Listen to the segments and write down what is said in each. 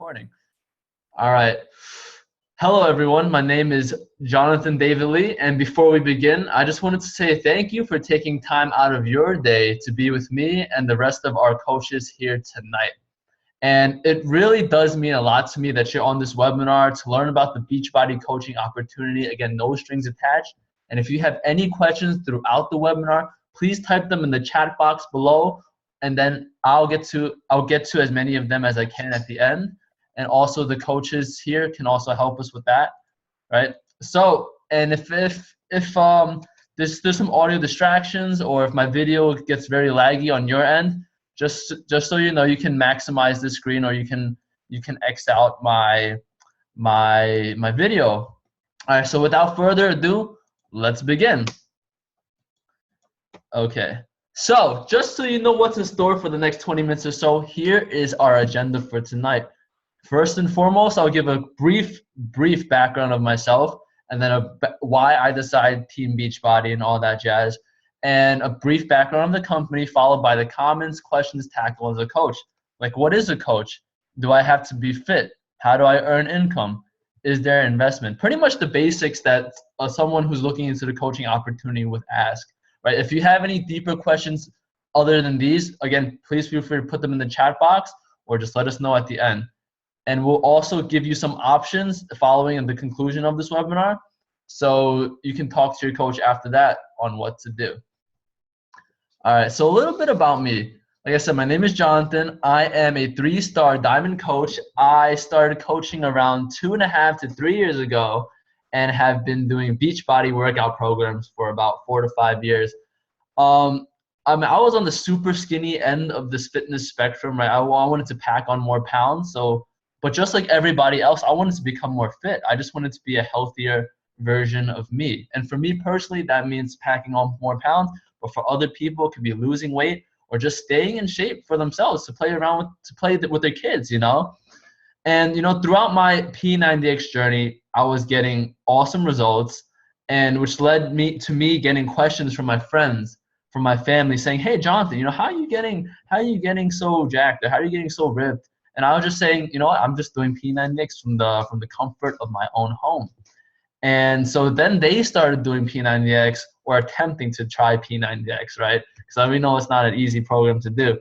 recording. All right. Hello, everyone. My name is Jonathan David Lee. And before we begin, I just wanted to say thank you for taking time out of your day to be with me and the rest of our coaches here tonight. And it really does mean a lot to me that you're on this webinar to learn about the Beachbody coaching opportunity. Again, no strings attached. And if you have any questions throughout the webinar, please type them in the chat box below, and then I'll get to as many of them as I can at the end. And also the coaches here can also help us with that, right? So, and if there's some audio distractions, or if my video gets very laggy on your end, just so you know, you can maximize the screen, or you can X out my video. All right, so without further ado, let's begin. Okay, so just so you know what's in store for the next 20 minutes or so, here is our agenda for tonight. First and foremost, I'll give a brief background of myself, and then why I decided Team Beachbody and all that jazz, and a brief background of the company, followed by the comments, questions tackled as a coach. Like, what is a coach? Do I have to be fit? How do I earn income? Is there an investment? Pretty much the basics that someone who's looking into the coaching opportunity would ask. Right? If you have any deeper questions other than these, again, please feel free to put them in the chat box, or just let us know at the end. And we'll also give you some options following the conclusion of this webinar, so you can talk to your coach after that on what to do. All right, so a little bit about me. Like I said, my name is Jonathan. I am a 3-star diamond coach. I started coaching around 2.5 to 3 years ago, and have been doing Beachbody workout programs for about 4 to 5 years. I was on the super skinny end of this fitness spectrum, right? I wanted to pack on more pounds, but just like everybody else, I wanted to become more fit. I just wanted to be a healthier version of me. And for me personally, that means packing on more pounds, but for other people, it could be losing weight or just staying in shape for themselves to play with their kids, you know? And, throughout my P90X journey, I was getting awesome results, and which led me to getting questions from my friends, from my family, saying, "Hey, Jonathan, how are you getting so jacked? Or how are you getting so ripped?" And I was just saying, I'm just doing P90X from the comfort of my own home. And so then they started doing P90X, or attempting to try P90X, right? Because we know it's not an easy program to do.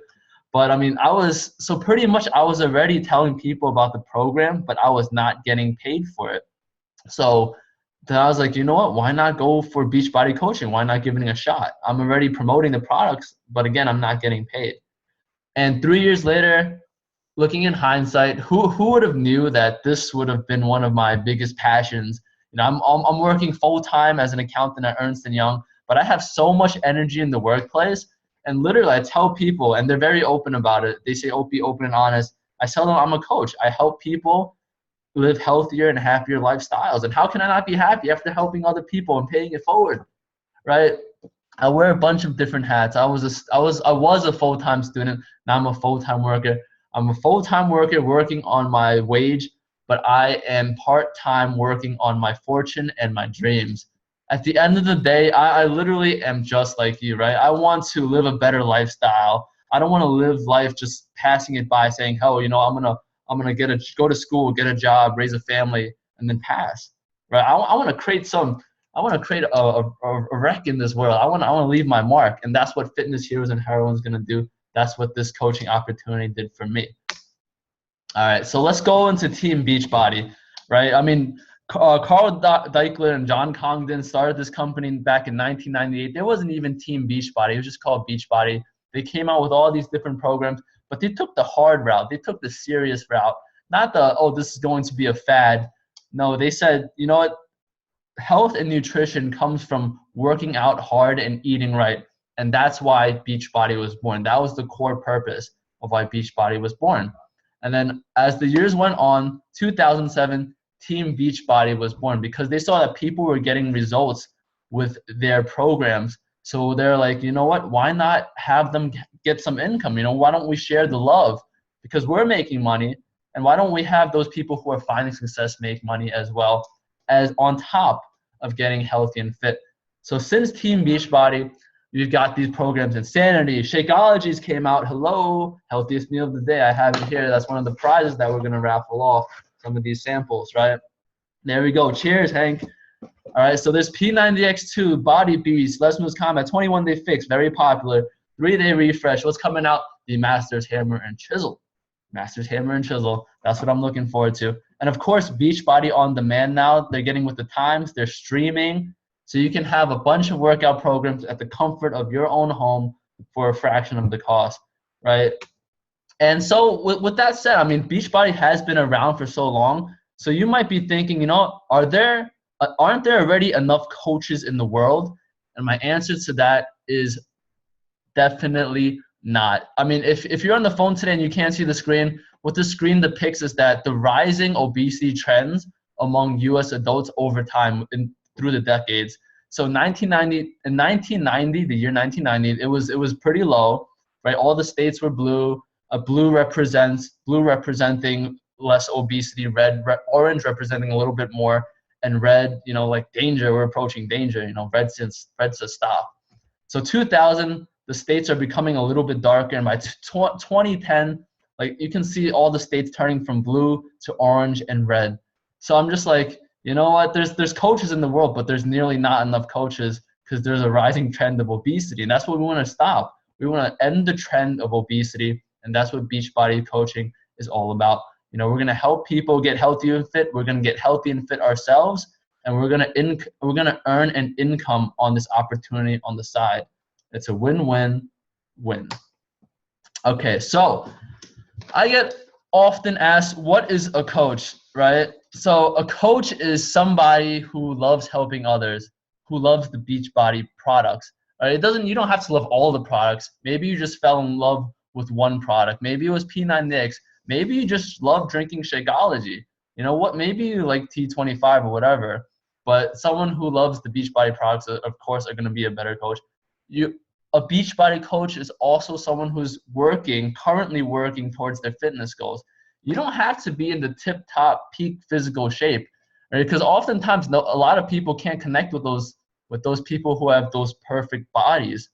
But I was already telling people about the program, but I was not getting paid for it. So then I was like, you know what, why not go for Beachbody coaching? Why not give it a shot? I'm already promoting the products, but again, I'm not getting paid. And 3 years later, looking in hindsight, who would have knew that this would have been one of my biggest passions? I'm working full-time as an accountant at Ernst & Young, but I have so much energy in the workplace. And literally, I tell people, and they're very open about it. They say, "Oh, be open and honest." I tell them I'm a coach. I help people live healthier and happier lifestyles. And how can I not be happy after helping other people and paying it forward, right? I wear a bunch of different hats. I was a full-time student. Now I'm a full-time worker. I'm a full-time worker working on my wage, but I am part-time working on my fortune and my dreams. At the end of the day, I literally am just like you, right? I want to live a better lifestyle. I don't want to live life just passing it by, saying, "Oh, I'm gonna go to school, get a job, raise a family, and then pass." Right? I want to create a wreck in this world. I want to leave my mark, and that's what Fitness Heroes and Heroines gonna do. That's what this coaching opportunity did for me. All right, so let's go into Team Beachbody, right? Carl Deichler and John Congdon started this company back in 1998. There wasn't even Team Beachbody. It was just called Beachbody. They came out with all these different programs, but they took the hard route. They took the serious route, not the, "Oh, this is going to be a fad." No, they said, you know what? Health and nutrition comes from working out hard and eating right. And that's why Beachbody was born. That was the core purpose of why Beachbody was born. And then as the years went on, 2007, Team Beachbody was born, because they saw that people were getting results with their programs. So they're like, you know what, why not have them get some income? Why don't we share the love? Because we're making money, and why don't we have those people who are finding success make money as well, as on top of getting healthy and fit? So since Team Beachbody, You've got these programs, Insanity, Shakeologies came out. Hello, healthiest meal of the day. I have it here. That's one of the prizes that we're going to raffle off, some of these samples, right? There we go. Cheers, Hank. All right, so there's P90X2, Body Beast, Less Moves Combat, 21-day fix, very popular. 3-day refresh. What's coming out? The Masters Hammer and Chisel. Masters Hammer and Chisel. That's what I'm looking forward to. And of course, Beachbody on demand now. They're getting with the times. They're streaming. So you can have a bunch of workout programs at the comfort of your own home for a fraction of the cost, right? And so with that said, I mean, Beachbody has been around for so long. So you might be thinking, you know, aren't there already enough coaches in the world? And my answer to that is definitely not. I mean, if you're on the phone today and you can't see the screen, what the screen depicts is that the rising obesity trends among U.S. adults over time through the decades. So in 1990, the year 1990, it was pretty low, right? All the states were blue. Blue representing less obesity, orange representing a little bit more, and red, you know, like danger. We're approaching danger. You know, red says stop. So 2000, the states are becoming a little bit darker, and by 2010, like you can see all the states turning from blue to orange and red. So I'm just like, you know what? There's coaches in the world, but there's nearly not enough coaches because there's a rising trend of obesity, and that's what we want to stop. We want to end the trend of obesity, and that's what Beachbody coaching is all about. You know, we're going to help people get healthy and fit. We're going to get healthy and fit ourselves, and we're going to earn an income on this opportunity on the side. It's a win-win-win. Okay, so I get often asked, what is a coach, right? So a coach is somebody who loves helping others, who loves the Beachbody products. Right? You don't have to love all the products. Maybe you just fell in love with one product. Maybe it was P90X. Maybe you just love drinking Shakeology. You know what? Maybe you like T25 or whatever. But someone who loves the Beachbody products, of course, are going to be a better coach. A Beachbody coach is also someone who's currently working towards their fitness goals. You don't have to be in the tip-top peak physical shape, right? Because oftentimes a lot of people can't connect with those people who have those perfect bodies,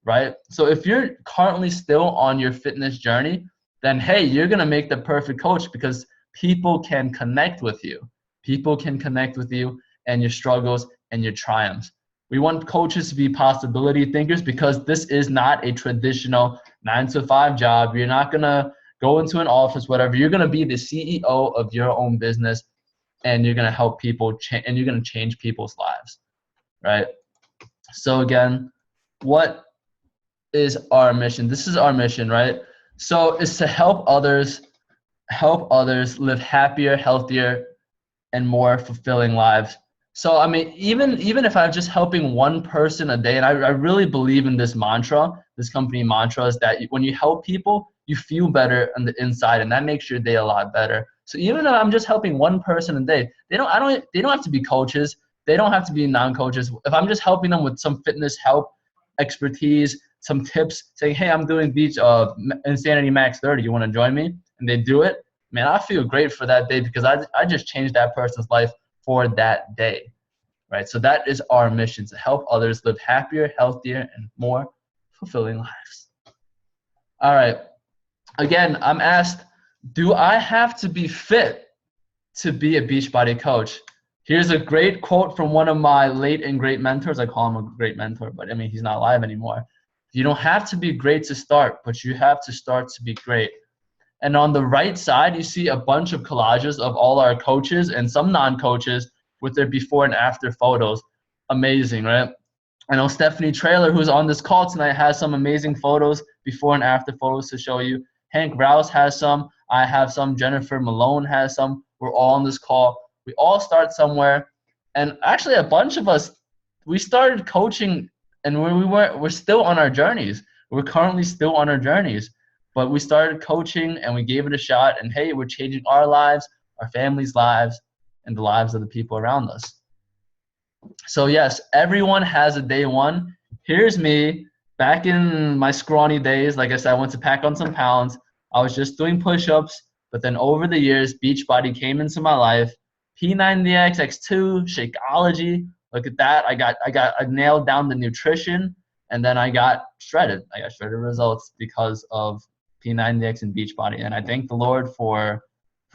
right? So if you're currently still on your fitness journey, then hey, you're gonna make the perfect coach because people can connect with you. People can connect with you and your struggles and your triumphs. We want coaches to be possibility thinkers because this is not a traditional 9-to-5 job. You're not gonna go into an office, whatever. You're gonna be the CEO of your own business, and you're gonna help people and you're gonna change people's lives, right? So again, what is our mission? This is our mission, right? So it's to help others live happier, healthier, and more fulfilling lives. So I mean, even if I'm just helping one person a day, and I really believe in this mantra, this company mantra, is that when you help people, you feel better on the inside, and that makes your day a lot better. So even if I'm just helping one person a day, they don't have to be coaches. They don't have to be non-coaches. If I'm just helping them with some fitness help, expertise, some tips, saying, hey, I'm doing Insanity Max 30. You want to join me? And they do it. Man, I feel great for that day because I just changed that person's life for that day, right? So that is our mission, to help others live happier, healthier, and more fulfilling lives. All right. Again, I'm asked, do I have to be fit to be a Beachbody coach? Here's a great quote from one of my late and great mentors. I call him a great mentor, but I mean, he's not alive anymore. You don't have to be great to start, but you have to start to be great. And on the right side, you see a bunch of collages of all our coaches and some non-coaches with their before and after photos. Amazing, right? I know Stephanie Trailer, who's on this call tonight, has some amazing photos, before and after photos to show you. Hank Rouse has some. I have some. Jennifer Malone has some. We're all on this call. We all start somewhere. And actually, a bunch of us, we started coaching, and we're still on our journeys. We're currently still on our journeys. But we started coaching, and we gave it a shot. And, hey, we're changing our lives, our families' lives, and the lives of the people around us. So, yes, everyone has a day one. Here's me back in my scrawny days. Like I said, I went to pack on some pounds. I was just doing push-ups. But then over the years, Beachbody came into my life. P90X, X2, Shakeology. Look at that. I nailed down the nutrition. And then I got shredded. I got shredded results because of P90X and Beachbody. And I thank the Lord for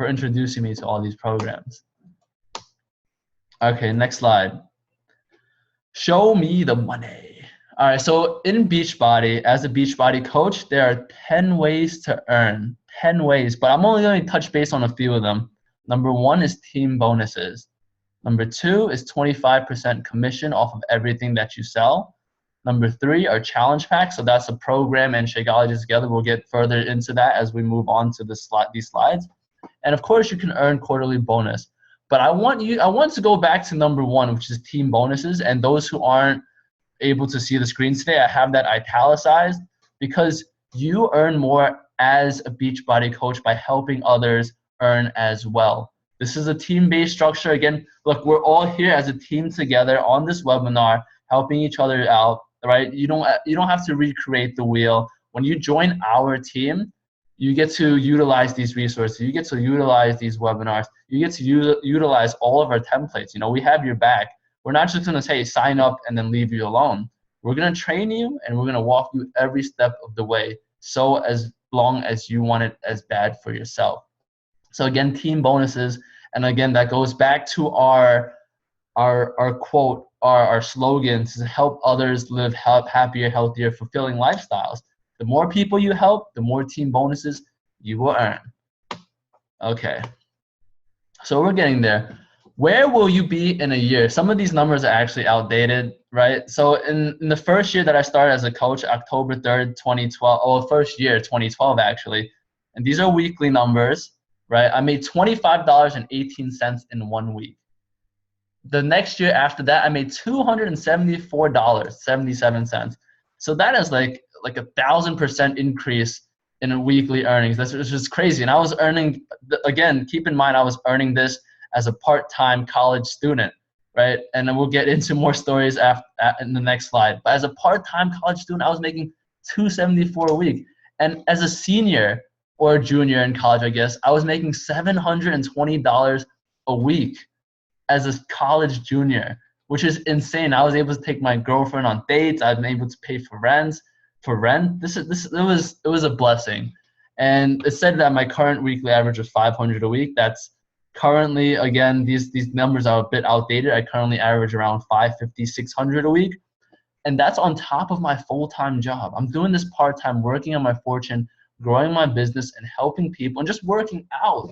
introducing me to all these programs. Okay, next slide. Show me the money. All right, so in Beachbody, as a Beachbody coach, there are 10 ways to earn. 10 ways, but I'm only going to touch base on a few of them. Number 1 is team bonuses. Number 2 is 25% commission off of everything that you sell. Number 3 are challenge packs. So that's a program and Shakeology together. We'll get further into that as we move on to these slides. And of course, you can earn quarterly bonus. But I want to go back to number 1, which is team bonuses. And those who aren't able to see the screen today, I have that italicized, because you earn more as a Beachbody coach by helping others earn as well. This is a team-based structure. Again, look, we're all here as a team together on this webinar, helping each other out, right? You don't have to recreate the wheel. When you join our team, you get to utilize these resources. You get to utilize these webinars. You get to utilize all of our templates. You know, we have your back. We're not just going to say sign up and then leave you alone. We're going to train you and we're going to walk you every step of the way, so as long as you want it as bad for yourself. So again, team bonuses. And again, that goes back to our quote, our slogan, to help others live happier, healthier, fulfilling lifestyles. The more people you help, the more team bonuses you will earn. Okay, so we're getting there. Where will you be in a year? Some of these numbers are actually outdated, right? So in the first year that I started as a coach, October 3rd, 2012, first year, 2012 actually, and these are weekly numbers, right? I made $25.18 in 1 week. The next year after that, I made $274.77. So that is like 1,000% increase in weekly earnings. That's just crazy. And I was earning, again, keep in mind, I was earning this as a part-time college student, right? And then we'll get into more stories in the next slide. But as a part-time college student, I was making $274 a week. And as a senior or a junior in college, I guess, I was making $720 a week as a college junior, which is insane. I was able to take my girlfriend on dates. I've been able to pay for rent. It was a blessing. And it said that my current weekly average was $500 a week. That's currently, again, these numbers are a bit outdated. I currently average around $550, $600 a week. And that's on top of my full-time job. I'm doing this part-time, working on my fortune, growing my business, and helping people, and just working out.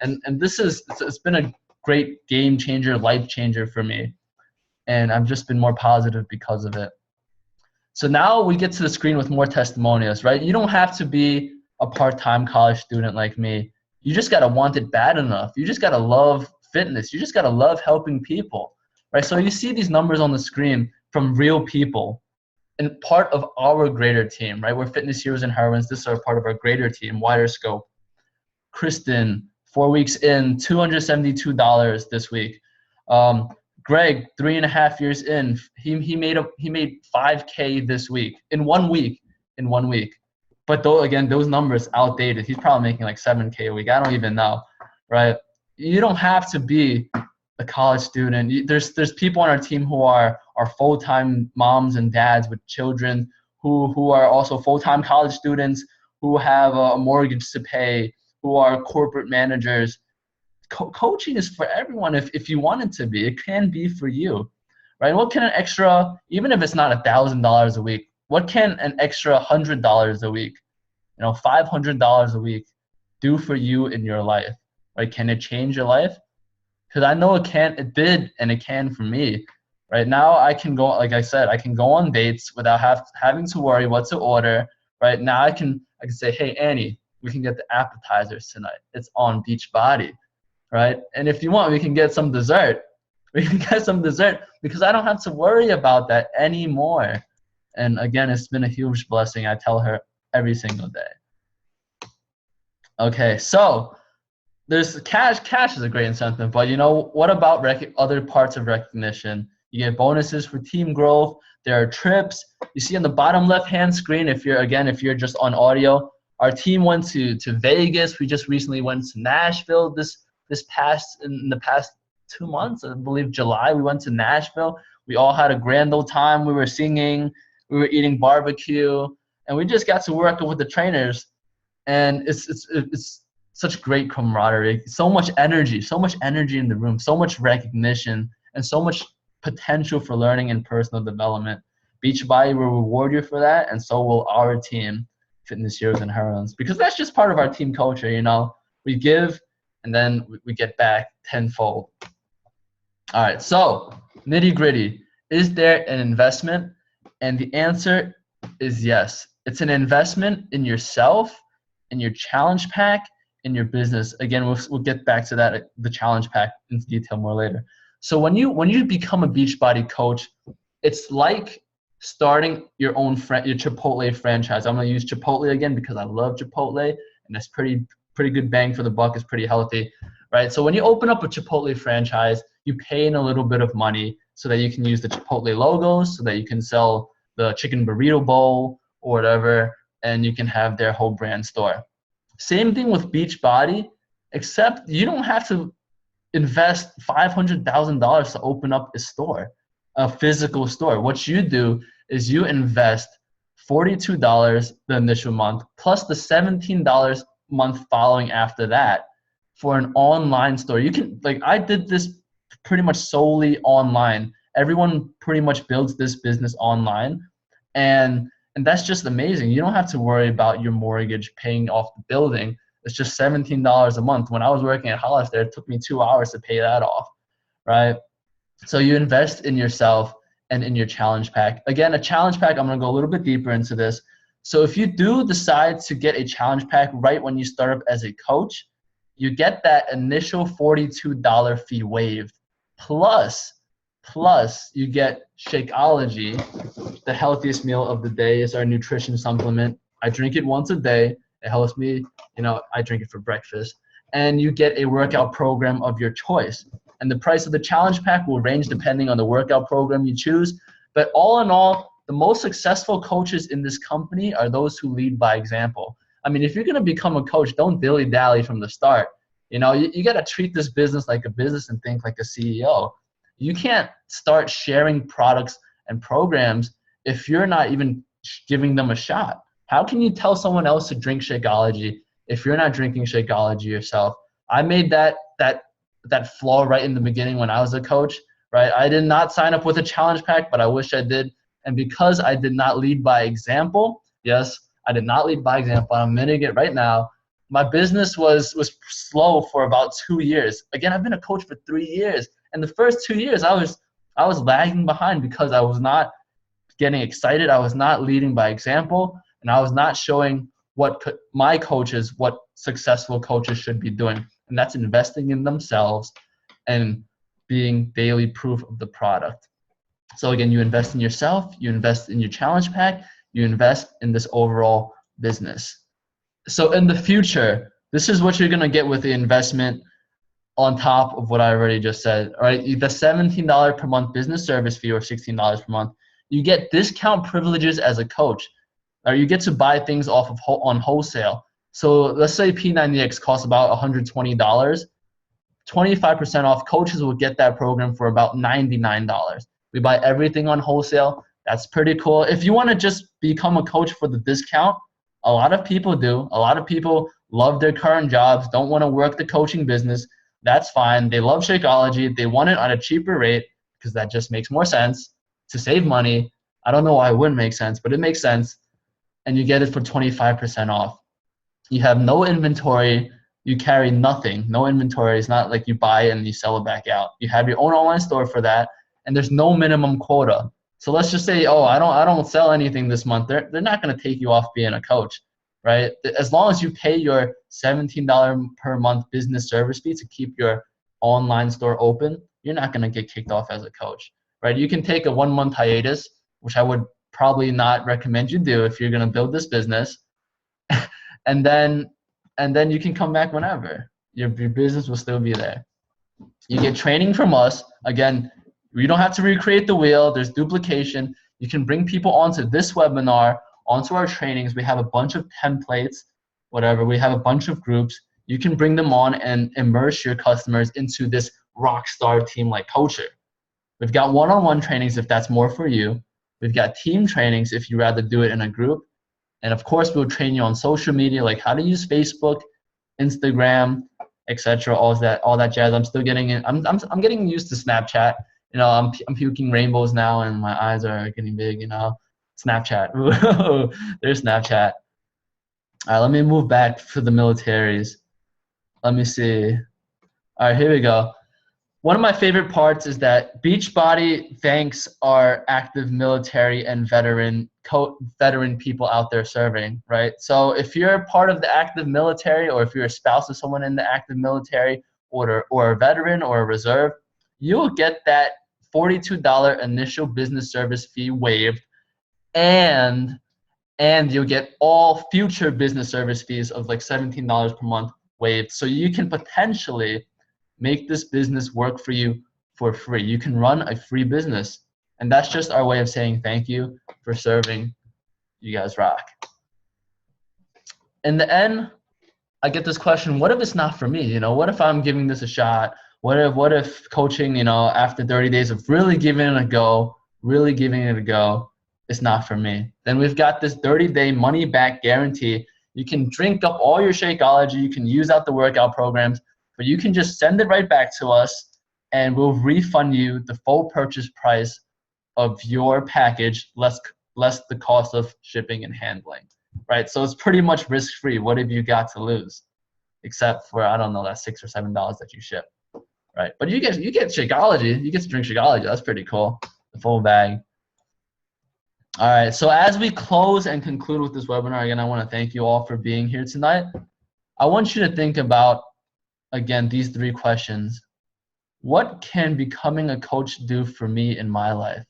And it's been a great game changer, life changer for me. And I've just been more positive because of it. So now we get to the screen with more testimonials, right? You don't have to be a part-time college student like me. You just got to want it bad enough. You just got to love fitness. You just got to love helping people, right? So you see these numbers on the screen from real people and part of our greater team, right? We're fitness heroes and heroines. This is a part of our greater team, wider scope. Kristen, 4 weeks in, $272 this week. Greg, 3.5 years in, he made $5K this week in 1 week. But though, again, those numbers outdated. He's probably making like $7K a week. I don't even know, right? You don't have to be a college student. There's people on our team who are full-time moms and dads with children who are also full-time college students, who have a mortgage to pay, who are corporate managers. Coaching is for everyone if you want it to be. It can be for you, right? What can an extra, even if it's not $1,000 a week, what can an extra $100 a week, $500 a week do for you in your life, right? Can it change your life? Because I know it did, and it can for me. Right now I can go, like I said, I can go on dates without having to worry what to order. Right now I can say, hey, Annie, we can get the appetizers tonight. It's on Beachbody, right? And if you want, we can get some dessert. We can get some dessert because I don't have to worry about that anymore. And again, it's been a huge blessing. I tell her every single day. Okay, so there's cash. Cash is a great incentive, but what about other parts of recognition? You get bonuses for team growth. There are trips. You see on the bottom left-hand screen, if you're just on audio, our team went to Vegas. We just recently went to Nashville in the past 2 months. I believe July, we went to Nashville. We all had a grand old time. We were singing. We were eating barbecue, and we just got to work with the trainers. And it's such great camaraderie, so much energy in the room, so much recognition, and so much potential for learning and personal development. Beachbody will reward you for that, and so will our team, Fitness Heroes and Heroines, because that's just part of our team culture. We give, and then we get back tenfold. All right, so nitty gritty. Is there an investment? And the answer is yes. It's an investment in yourself, in your challenge pack, in your business. Again, we'll get back to that, the challenge pack, into detail more later. So when you become a Beachbody coach, it's like starting your own your Chipotle franchise. I'm gonna use Chipotle again because I love Chipotle, and that's pretty good bang for the buck. It's pretty healthy, right? So when you open up a Chipotle franchise, you pay in a little bit of money so that you can use the Chipotle logos, so that you can sell the chicken burrito bowl or whatever, and you can have their whole brand store. Same thing with Beachbody, except you don't have to invest $500,000 to open up a store, a physical store. What you do is you invest $42 the initial month plus the $17 month following after that for an online store. You can, I did this pretty much solely online. Everyone pretty much builds this business online, and that's just amazing. You don't have to worry about your mortgage paying off the building. It's just $17 a month. When I was working at Hollister, it took me 2 hours to pay that off, right? So you invest in yourself and in your challenge pack. Again, a challenge pack, I'm gonna go a little bit deeper into this. So if you do decide to get a challenge pack right when you start up as a coach, you get that initial $42 fee waived. Plus you get Shakeology. The healthiest meal of the day is our nutrition supplement. I drink it once a day. It helps me, I drink it for breakfast. And you get a workout program of your choice. And the price of the challenge pack will range depending on the workout program you choose. But all in all, the most successful coaches in this company are those who lead by example. I mean, if you're going to become a coach, don't dilly-dally from the start. You got to treat this business like a business and think like a CEO. You can't start sharing products and programs if you're not even giving them a shot. How can you tell someone else to drink Shakeology if you're not drinking Shakeology yourself? I made that flaw right in the beginning when I was a coach, right? I did not sign up with a challenge pack, but I wish I did. And because I did not lead by example, yes, I did not lead by example. I'm admitting it right now. My business was slow for about 2 years. Again, I've been a coach for 3 years. And the first 2 years, I was lagging behind because I was not getting excited. I was not leading by example, and I was not showing what successful coaches should be doing. And that's investing in themselves and being daily proof of the product. So again, you invest in yourself, you invest in your challenge pack, you invest in this overall business. So in the future, this is what you're going to get with the investment on top of what I already just said. All right, the $17 per month business service fee or $16 per month, you get discount privileges as a coach. Or you get to buy things off of on wholesale. So let's say P90X costs about $120. 25% off, coaches will get that program for about $99. We buy everything on wholesale. That's pretty cool. If you want to just become a coach for the discount, a lot of people do. A lot of people love their current jobs, don't want to work the coaching business. That's fine. They love Shakeology. They want it on a cheaper rate because that just makes more sense to save money. I don't know why it wouldn't make sense, but it makes sense. And you get it for 25% off. You have no inventory. You carry nothing. No inventory. It's not like you buy it and you sell it back out. You have your own online store for that, and there's no minimum quota. So let's just say, oh, I don't sell anything this month. They're not going to take you off being a coach, right? As long as you pay your $17 per month business service fee to keep your online store open, you're not going to get kicked off as a coach, right? You can take a 1 month hiatus, which I would probably not recommend you do if you're going to build this business, and then you can come back whenever. Your business will still be there. You get training from us. Again, you don't have to recreate the wheel. There's duplication. You can bring people onto this webinar, onto our trainings. We have a bunch of templates, whatever. We have a bunch of groups. You can bring them on and immerse your customers into this rock star team like culture. We've got one-on-one trainings if that's more for you. We've got team trainings if you rather do it in a group. And of course, we'll train you on social media, like how to use Facebook, Instagram, etc. All that jazz. I'm still getting in. I'm getting used to Snapchat. You know, I'm puking rainbows now, and my eyes are getting big. You know, Snapchat. There's Snapchat. All right, let me move back to the militaries. Let me see. All right, here we go. One of my favorite parts is that Beachbody thanks our active military and veteran people out there serving, right? So if you're part of the active military, or if you're a spouse of someone in the active military, or a veteran or a reserve, you'll get that $42 initial business service fee waived, and you'll get all future business service fees of like $17 per month waived. So you can potentially make this business work for you for free. You can run a free business. And that's just our way of saying thank you for serving. You guys rock. In the end, I get this question, what if it's not for me? You know, what if I'm giving this a shot? What if coaching, you know, after 30 days of really giving it a go, it's not for me? Then we've got this 30-day money back guarantee. You can drink up all your Shakeology, you can use out the workout programs, but you can just send it right back to us and we'll refund you the full purchase price of your package, less the cost of shipping and handling, right? So it's pretty much risk-free. What have you got to lose? Except for, I don't know, that $6 or $7 that you ship, right? But you get Shakeology. You get to drink Shakeology. That's pretty cool, the full bag. All right, so as we close and conclude with this webinar, again, I want to thank you all for being here tonight. I want you to think about, again, these 3 questions. What can becoming a coach do for me in my life?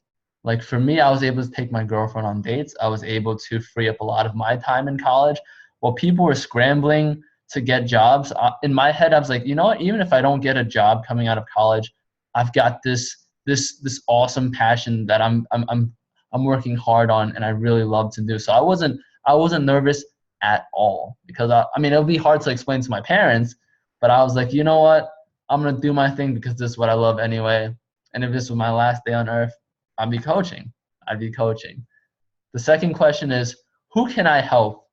Like for me, I was able to take my girlfriend on dates. I was able to free up a lot of my time in college. While people were scrambling to get jobs, in my head, I was like, you know what? Even if I don't get a job coming out of college, I've got this awesome passion that I'm working hard on, and I really love to do. So I wasn't nervous at all, because I mean, it'll be hard to explain to my parents, but I was like, you know what? I'm going to do my thing because this is what I love anyway. And if this was my last day on earth, I'd be coaching. The second question is, who can I help?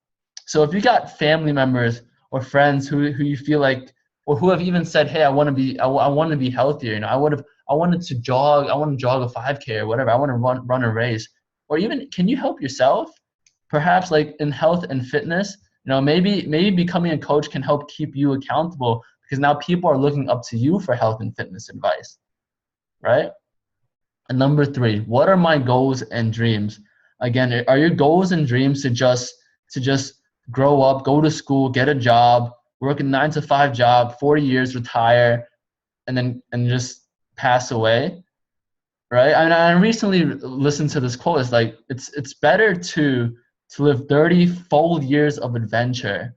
So if you got family members or friends who you feel like, or who have even said, hey, I want to be healthier. You know, I wanted to jog a 5K or whatever. I want to run a race. Or even, can you help yourself? Perhaps like in health and fitness, you know, maybe becoming a coach can help keep you accountable, because now people are looking up to you for health and fitness advice, right? And number 3, what are my goals and dreams? Again, are your goals and dreams to just grow up, go to school, get a job, work a 9-to-5 job, 40 years, retire, and just pass away, right? I recently listened to this quote. It's like, it's better to live 30 full years of adventure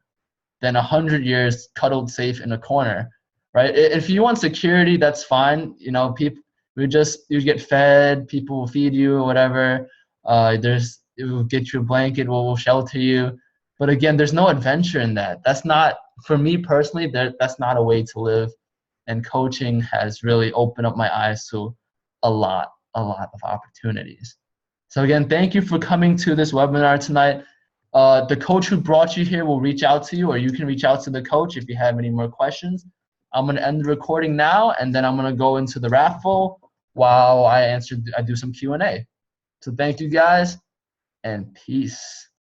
than 100 years cuddled safe in a corner, right? If you want security, that's fine. You know, you get fed, people will feed you or whatever. It will get you a blanket, will shelter you. But again, there's no adventure in that. That's not, for me personally, that's not a way to live. And coaching has really opened up my eyes to a lot of opportunities. So again, thank you for coming to this webinar tonight. The coach who brought you here will reach out to you, or you can reach out to the coach if you have any more questions. I'm going to end the recording now, and then I'm going to go into the raffle while I do some Q&A. So thank you guys, and peace.